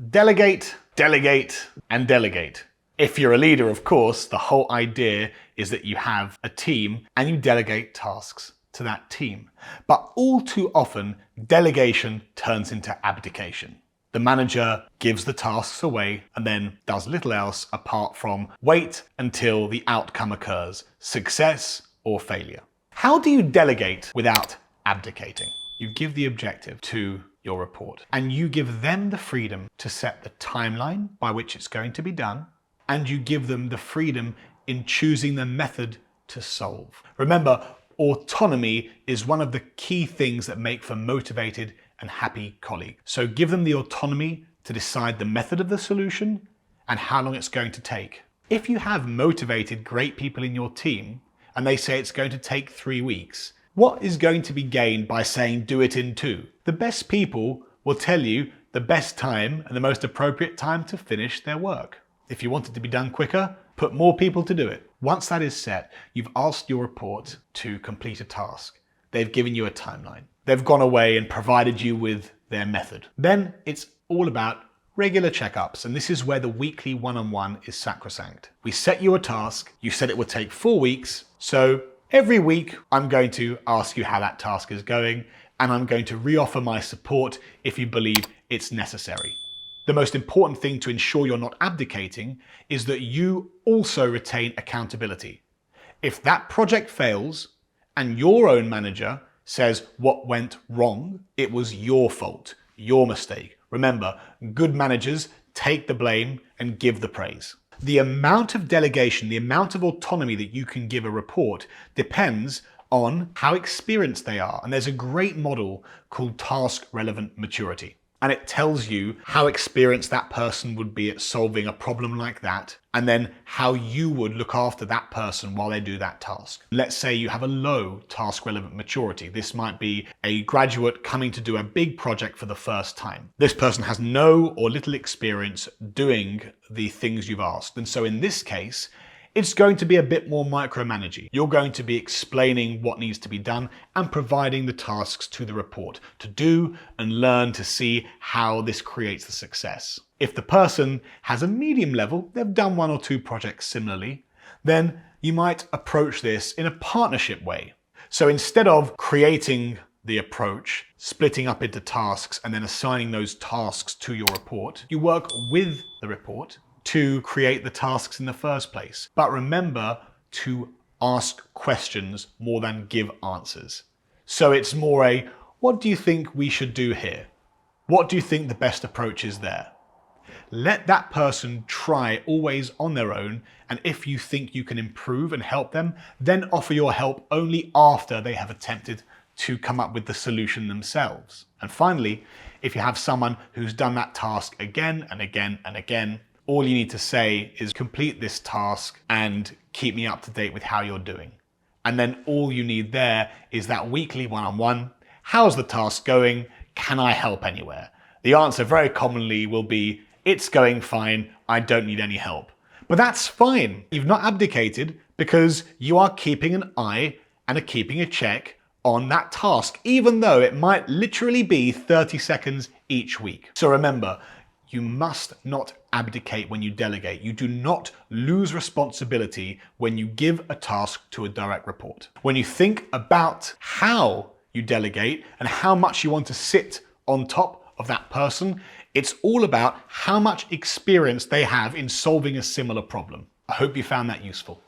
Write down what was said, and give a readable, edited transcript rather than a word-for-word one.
Delegate, delegate, and delegate. If you're a leader, of course, the whole idea is that you have a team and you delegate tasks to that team. But all too often, delegation turns into abdication. The manager gives the tasks away and then does little else apart from wait until the outcome occurs, success or failure. How do you delegate without abdicating? You give the objective to your report and you give them the freedom to set the timeline by which it's going to be done, and you give them the freedom in choosing the method to solve. Remember, autonomy is one of the key things that make for motivated and happy colleagues. So give them the autonomy to decide the method of the solution and how long it's going to take. If you have motivated, great people in your team and they say it's going to take 3 weeks, what is going to be gained by saying do it in 2? The best people will tell you the best time and the most appropriate time to finish their work. If you want it to be done quicker, put more people to do it. Once that is set, you've asked your report to complete a task. They've given you a timeline. They've gone away and provided you with their method. Then it's all about regular checkups, and this is where the weekly one-on-one is sacrosanct. We set you a task, you said it would take 4 weeks, so every week I'm going to ask you how that task is going, and I'm going to reoffer my support if you believe it's necessary. The most important thing to ensure you're not abdicating is that you also retain accountability. If that project fails and your own manager says what went wrong, it was your fault, your mistake. Remember, good managers take the blame and give the praise. The amount of delegation, the amount of autonomy that you can give a report depends on how experienced they are. And there's a great model called task relevant maturity. And it tells you how experienced that person would be at solving a problem like that, and then how you would look after that person while they do that task. Let's say you have a low task relevant maturity. This might be a graduate coming to do a big project for the first time. This person has no or little experience doing the things you've asked. And so in this case, it's going to be a bit more micromanaging. You're going to be explaining what needs to be done and providing the tasks to the report to do and learn to see how this creates the success. If the person has a medium level, they've done 1 or 2 projects similarly, then you might approach this in a partnership way. So instead of creating the approach, splitting up into tasks and then assigning those tasks to your report, you work with the report to create the tasks in the first place. But remember to ask questions more than give answers. So it's more a, what do you think we should do here? What do you think the best approach is there? Let that person try always on their own, and if you think you can improve and help them, then offer your help only after they have attempted to come up with the solution themselves. And finally, if you have someone who's done that task again and again and again, all you need to say is complete this task and keep me up to date with how you're doing. And then all you need there is that weekly one-on-one. How's the task going? Can I help anywhere? The answer very commonly will be, it's going fine, I don't need any help. But that's fine. You've not abdicated because you are keeping an eye and keeping a check on that task, even though it might literally be 30 seconds each week. So remember, you must not abdicate when you delegate. You do not lose responsibility when you give a task to a direct report. When you think about how you delegate and how much you want to sit on top of that person, it's all about how much experience they have in solving a similar problem. I hope you found that useful.